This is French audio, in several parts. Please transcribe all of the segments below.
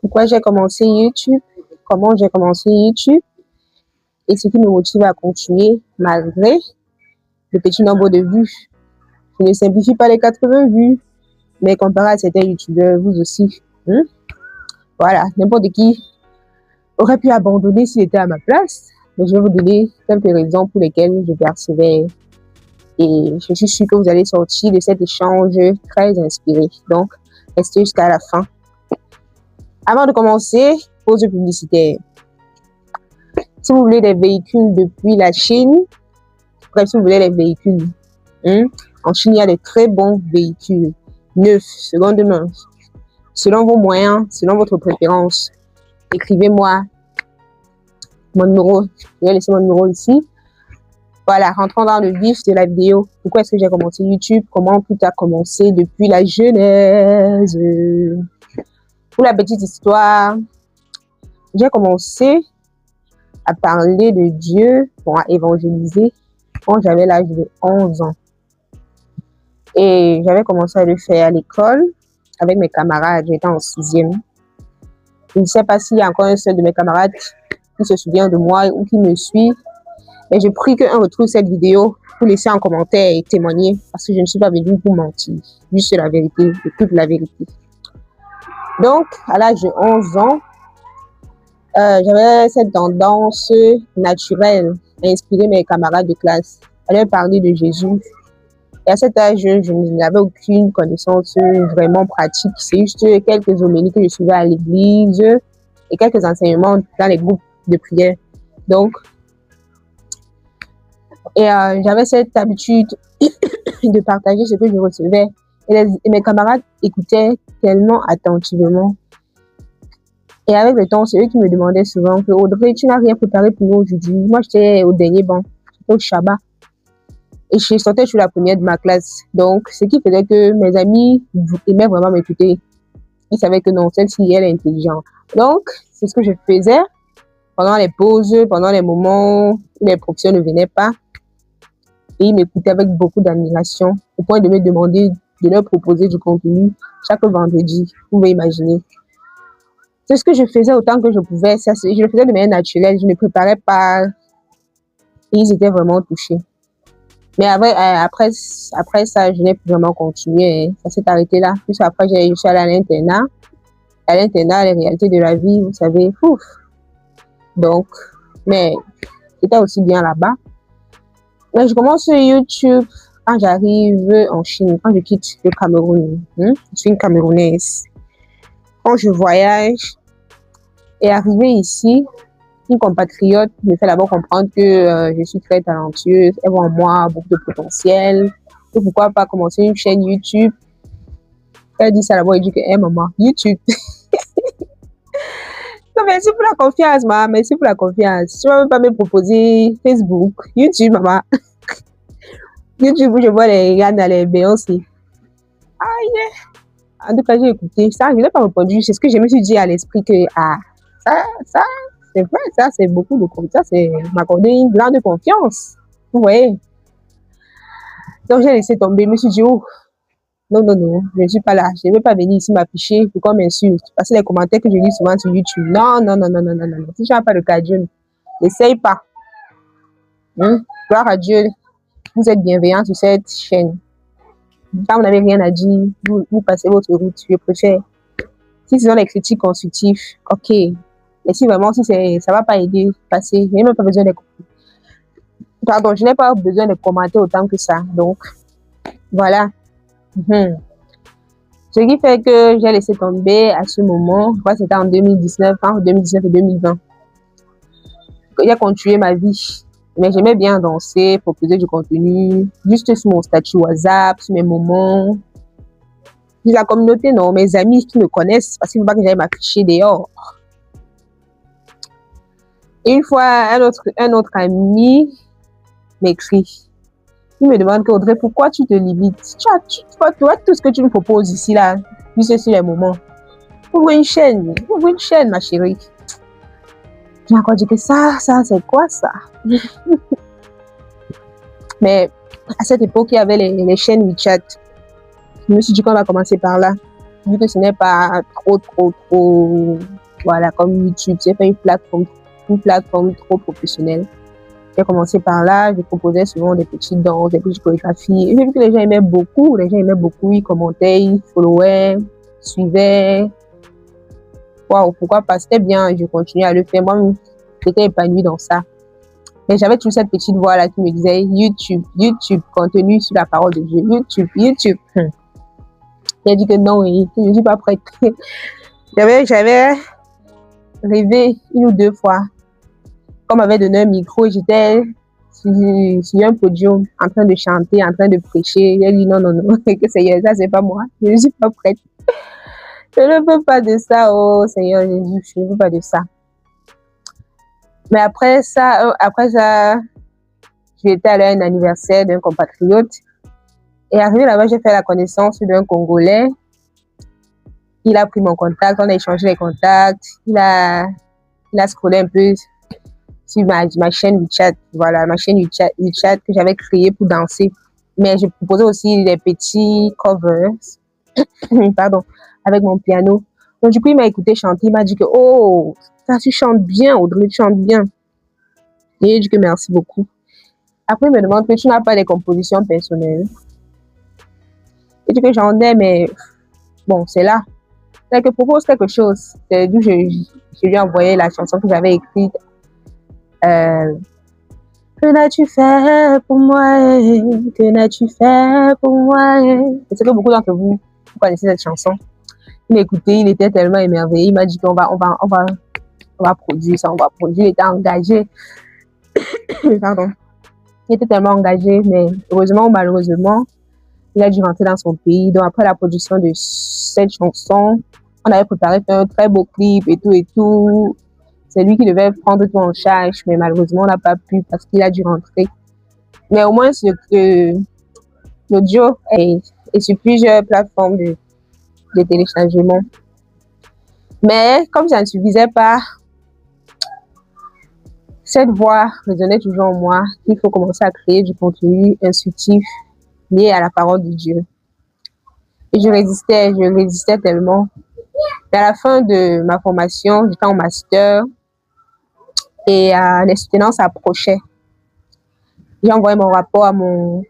pourquoi j'ai commencé YouTube, comment j'ai commencé YouTube et ce qui me motive à continuer malgré le petit nombre de vues. Je ne simplifie pas les 80 vues, mais comparé à certains youtubeurs, vous aussi. Voilà, n'importe qui aurait pu abandonner s'il était à ma place. Mais je vais vous donner quelques raisons pour lesquelles je persévère. Et je suis sûre que vous allez sortir de cet échange très inspiré. Donc, restez jusqu'à la fin. Avant de commencer, pause publicitaire. Si vous voulez des véhicules depuis la Chine, bref, si vous voulez les véhicules, en Chine, il y a des très bons véhicules, neufs, seconde main, selon vos moyens, selon votre préférence. Écrivez-moi mon numéro, je vais laisser mon numéro ici. Voilà, rentrons dans le vif de la vidéo. Pourquoi est-ce que j'ai commencé YouTube? Comment tout a commencé depuis la genèse? Pour la petite histoire, j'ai commencé à parler de Dieu, à évangéliser, quand j'avais l'âge de 11 ans. Et j'avais commencé à le faire à l'école avec mes camarades. J'étais en 6e. Je ne sais pas s'il y a encore un seul de mes camarades qui se souvient de moi ou qui me suit. Mais je prie qu'un retrouve cette vidéo pour laisser un commentaire et témoigner, parce que je ne suis pas venue pour mentir. Juste la vérité, et toute la vérité. Donc, à l'âge de 11 ans, j'avais cette tendance naturelle à inspirer mes camarades de classe, à leur parler de Jésus. Et à cet âge, je n'avais aucune connaissance vraiment pratique. C'est juste quelques homélies que je suivais à l'église et quelques enseignements dans les groupes de prière. Donc, j'avais cette habitude de partager ce que je recevais. Et mes camarades écoutaient tellement attentivement. Et avec le temps, c'est eux qui me demandaient souvent que Audrey, tu n'as rien préparé pour nous aujourd'hui. Moi, j'étais au dernier banc, au Shabbat. Et je sortais sur la première de ma classe. Donc, ce qui faisait que mes amis aimaient vraiment m'écouter. Ils savaient que non, celle-ci, elle est intelligente. Donc, c'est ce que je faisais pendant les pauses, pendant les moments où les professeurs ne venaient pas. Et ils m'écoutaient avec beaucoup d'admiration, au point de me demander de leur proposer du contenu chaque vendredi. Vous pouvez imaginer. C'est ce que je faisais autant que je pouvais. Je le faisais de manière naturelle. Je ne préparais pas. Et ils étaient vraiment touchés. Mais après ça, je n'ai plus vraiment continué. Ça s'est arrêté là. Puis après, je suis allée à l'internat. À l'internat, les réalités de la vie, vous savez, ouf. Donc, mais c'était aussi bien là-bas. Mais je commence sur YouTube quand j'arrive en Chine, quand je quitte le Cameroun. Je suis une Camerounaise. Quand je voyage et arrivé ici, une compatriote me fait d'abord comprendre que je suis très talentueuse, elle voit en moi beaucoup de potentiel. Et pourquoi pas commencer une chaîne YouTube? Elle dit ça d'abord, elle dit que, maman, YouTube. Non, merci pour la confiance, maman, merci pour la confiance. Tu ne vas même pas me proposer Facebook, YouTube, maman. YouTube, où je vois les gars dans les Beyoncé. Ah, yeah. En tout cas, j'ai écouté ça, je n'ai pas répondu. C'est ce que je me suis dit à l'esprit que, ça, c'est vrai, ça, c'est beaucoup de confiance. C'est m'accorder une grande confiance. Vous voyez? Donc, j'ai laissé tomber. Je me suis dit, oh, non, je ne suis pas là. Je ne vais pas venir ici m'afficher pour qu'on m'insulte. Parce que les commentaires que je lis souvent sur YouTube, non. Si tu n'as pas le cas de Dieu, n'essaye pas. Gloire à Dieu. Vous êtes bienveillants sur cette chaîne. Quand vous n'avez rien à dire, vous passez votre route. Je préfère. Si ce sont des critiques constructives, ok. Et si vraiment, si ça ne va pas aider, passez. Je n'ai même pas besoin de... Pardon, je n'ai pas besoin de commenter autant que ça. Donc, voilà. Ce qui fait que j'ai laissé tomber à ce moment, je crois que c'était en 2019, entre 2019 et 2020. J'ai continué ma vie. Mais j'aimais bien danser, proposer du contenu, juste sur mon statut WhatsApp, sur mes moments. La communauté, non, mes amis qui me connaissent, parce qu'il ne faut pas que j'aille m'afficher dehors. Et une fois, un autre ami m'écrit. Il me demande que Audrey, pourquoi tu te limites? Tu vois tout ce que tu me proposes ici, là, juste sur les moments. Ouvre une chaîne, ma chérie. J'ai encore dit que ça, c'est quoi ça? Mais à cette époque, il y avait les chaînes WeChat. Je me suis dit qu'on va commencer par là. vu que ce n'est pas trop, voilà, comme YouTube, c'est pas une plateforme trop professionnelle. J'ai commencé par là, je proposais souvent des petites danses, des petites chorégraphies. Et j'ai vu que les gens aimaient beaucoup, ils commentaient, ils followaient, suivaient. Waouh, pourquoi pas, c'était bien, je continuais à le faire. Moi, j'étais épanouie dans ça. Mais j'avais toujours cette petite voix-là qui me disait YouTube, contenu sur la parole de Dieu, YouTube. J'ai dit que non, oui, je ne suis pas prête. J'avais rêvé une ou deux fois. Comme on m'avait donné un micro, j'étais sur un podium en train de chanter, en train de prêcher. J'ai dit non, que Seigneur, ça c'est pas moi, je ne suis pas prête. Je ne veux pas de ça, oh Seigneur Jésus, je ne veux pas de ça. Mais après ça, j'étais allée à un anniversaire d'un compatriote. Et arrivé là-bas, j'ai fait la connaissance d'un Congolais. Il a pris mon contact, on a échangé les contacts. Il a scrollé un peu sur ma chaîne WeChat. Voilà, ma chaîne WeChat que j'avais créée pour danser. Mais je proposais aussi des petits covers, pardon, avec mon piano. Donc du coup, il m'a écouté chanter. Il m'a dit que, oh, ça, tu chantes bien, Audrey, tu chantes bien. Et j'ai dit que merci beaucoup. Après, il me demande que tu n'as pas des compositions personnelles. Et dit que j'en ai, mais bon, c'est là. C'est que propose quelque chose. C'est d'où je lui ai envoyé la chanson que j'avais écrite. Que n'as-tu fait pour moi? Que n'as-tu fait pour moi? Et c'est que beaucoup d'entre vous connaissez cette chanson. Il m'a écouté, il était tellement émerveillé. Il m'a dit qu'on va produire ça, on va produire. Il était engagé. Pardon. Il était tellement engagé, mais heureusement ou malheureusement, il a dû rentrer dans son pays. Donc après la production de cette chanson, on avait préparé un très beau clip et tout. C'est lui qui devait prendre tout en charge, mais malheureusement, on n'a pas pu parce qu'il a dû rentrer. Mais au moins, l'audio est sur plusieurs plateformes de téléchargement. Mais comme ça ne suffisait pas, cette voix résonnait toujours en moi qu'il faut commencer à créer du contenu instructif lié à la parole de Dieu. Et je résistais tellement. Et à la fin de ma formation, j'étais en master et les soutenances approchaient. J'ai envoyé mon rapport à mon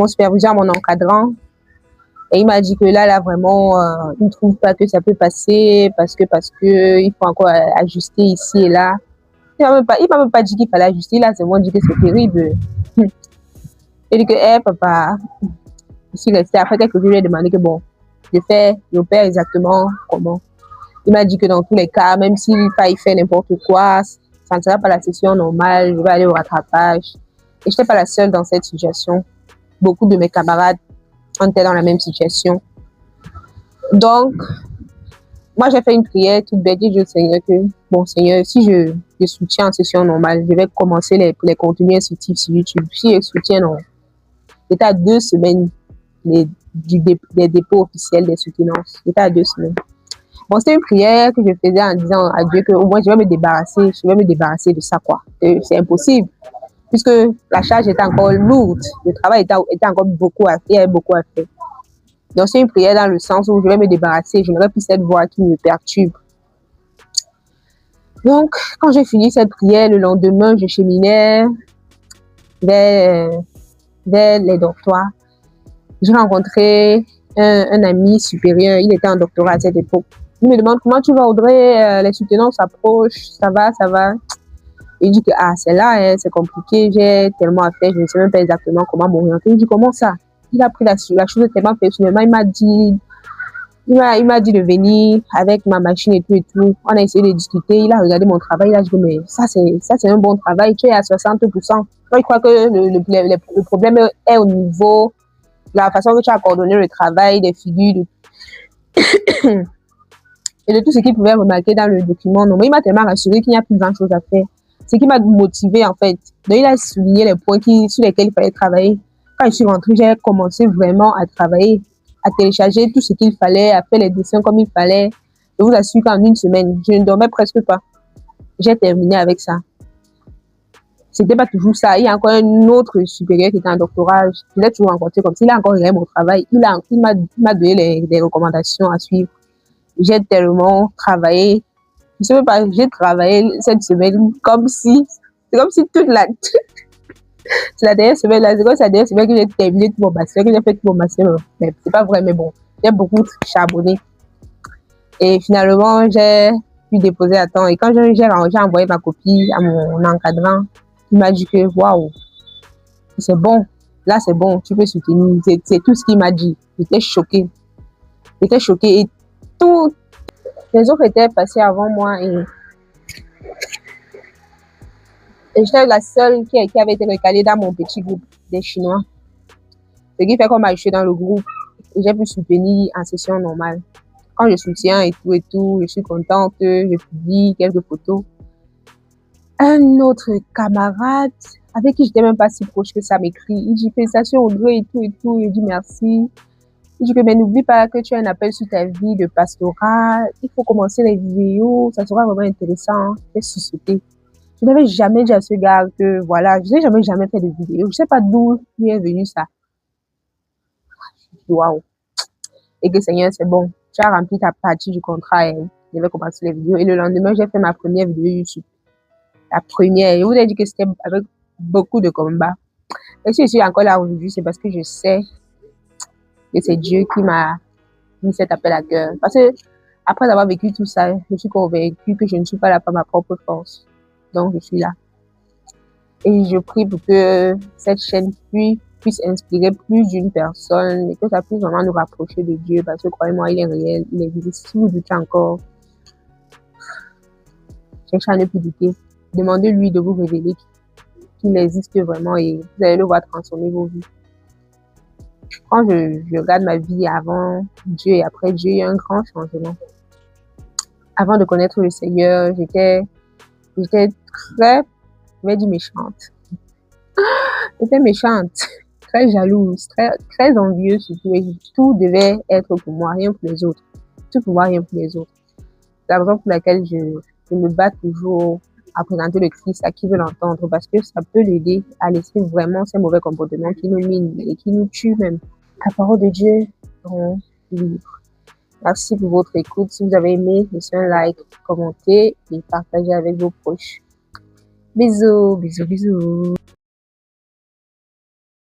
superviseur, à mon encadrant. Et il m'a dit que là vraiment, il ne trouve pas que ça peut passer parce que il faut encore ajuster ici et là. Il m'a même pas dit qu'il fallait ajuster. Il a seulement dit que c'est terrible. Il dit que, papa, je suis restée. Après quelques jours, je lui ai demandé que bon, j'opère exactement comment. Il m'a dit que dans tous les cas, même s'il faille faire n'importe quoi, ça ne sera pas la session normale, je vais aller au rattrapage. Et je n'étais pas la seule dans cette situation. Beaucoup de mes camarades étaient dans la même situation. Donc, moi, j'ai fait une prière toute bête. J'ai dit au Seigneur que, bon, Seigneur, si je soutiens en session normale, je vais commencer les contenus instructifs sur YouTube. Si je soutiens, non. J'étais à 2 semaines des dépôts officiels des soutenances. J'étais à 2 semaines. Bon, c'était une prière que je faisais en disant à Dieu que au moins je vais me débarrasser de ça, quoi. C'est impossible, puisque la charge était encore lourde, le travail était encore beaucoup à faire, il y avait beaucoup à faire. Donc c'est une prière dans le sens où je vais me débarrasser, je n'aurai plus cette voix qui me perturbe. Donc, quand j'ai fini cette prière, le lendemain, je cheminais vers les dortoirs. J'ai rencontré un ami supérieur, il était en doctorat à cette époque. Il me demande comment tu vas, Audrey, les soutenances s'approchent, ça va. Il dit que c'est là, c'est compliqué, j'ai tellement à faire, je ne sais même pas exactement comment m'orienter. Il dit comment ça? Il a pris la chose tellement personnellement, il m'a dit de venir avec ma machine et tout. On a essayé de discuter, il a regardé mon travail, il a dit mais ça c'est un bon travail, tu es à 60%. Donc, il croit que le problème est au niveau de la façon que tu as coordonné le travail, des figures, et de tout ce qu'il pouvait remarquer dans le document. Non, mais il m'a tellement rassuré qu'il n'y a plus grand chose à faire. Ce qui m'a motivé en fait. Donc il a souligné les points sur lesquels il fallait travailler. Quand je suis rentrée, j'ai commencé vraiment à travailler, à télécharger tout ce qu'il fallait, à faire les dessins comme il fallait. Je vous assure qu'en 1 semaine, je ne dormais presque pas. J'ai terminé avec ça. c'était pas toujours ça. Il y a encore un autre supérieur qui était en doctorat. Je l'ai toujours rencontré comme s'il a encore aimé mon travail. Il m'a donné des recommandations à suivre. J'ai tellement travaillé. Je sais même pas, j'ai travaillé cette semaine c'est comme si c'est la dernière semaine là, c'est comme si la dernière semaine que j'ai terminé tout mon master, que j'ai fait tout mon master. Mais c'est pas vrai, mais bon, j'ai beaucoup charbonné. Et finalement, j'ai pu déposer à temps. Et quand j'ai envoyé ma copie à mon encadrant, il m'a dit que waouh, c'est bon. Là, c'est bon, tu peux soutenir. C'est tout ce qu'il m'a dit. J'étais choquée. J'étais choquée. Et tous les autres étaient passés avant moi. Et j'étais la seule qui avait été recalée dans mon petit groupe des Chinois. Ce qui fait qu'on m'a ajouté dans le groupe. Et j'ai pu soutenir en session normale. Quand je soutiens et tout, je suis contente. Je publie quelques photos. Un autre camarade avec qui j'étais même pas si proche que ça m'écrit. Il dit félicitations Audrey et tout. Je dis merci. Il dit que mais n'oublie pas que tu as un appel sur ta vie de pastorat. Il faut commencer les vidéos. Ça sera vraiment intéressant. J'ai sursauté. Je n'avais jamais dit à ce gars que voilà, je n'ai jamais fait de vidéo. Je sais pas d'où lui est venu ça. Waouh. Et que Seigneur, c'est bon. Tu as rempli ta partie du contrat et je vais commencer les vidéos. Et le lendemain, j'ai fait ma première vidéo YouTube. La première. Je vous ai dit que c'était avec beaucoup de combats. Et si je suis encore là aujourd'hui, c'est parce que je sais que c'est Dieu qui m'a mis cet appel à cœur. Parce que après avoir vécu tout ça, je suis convaincue que je ne suis pas là par ma propre force. Donc, je suis là. Et je prie pour que cette chaîne puisse inspirer plus d'une personne et que ça puisse vraiment nous rapprocher de Dieu. Parce que croyez-moi, il est réel, il existe. Si vous doutez encore, cherchez à ne plus douter. Demandez-lui de vous révéler qu'il existe vraiment et vous allez le voir transformer vos vies. Quand je regarde ma vie avant Dieu et après Dieu, il y a un grand changement. Avant de connaître le Seigneur, j'étais très, je vais dire méchante. J'étais méchante, très jalouse, très envieuse surtout. Et tout devait être pour moi, rien pour les autres. Tout pour moi, rien pour les autres. C'est la raison pour laquelle je me bats toujours à présenter le Christ à qui veut l'entendre parce que ça peut l'aider à laisser vraiment ces mauvais comportements qui nous minent et qui nous tuent même. La parole de Dieu rend libre. Merci pour votre écoute. Si vous avez aimé, laissez un like, commentez et partagez avec vos proches. Bisous, bisous, bisous.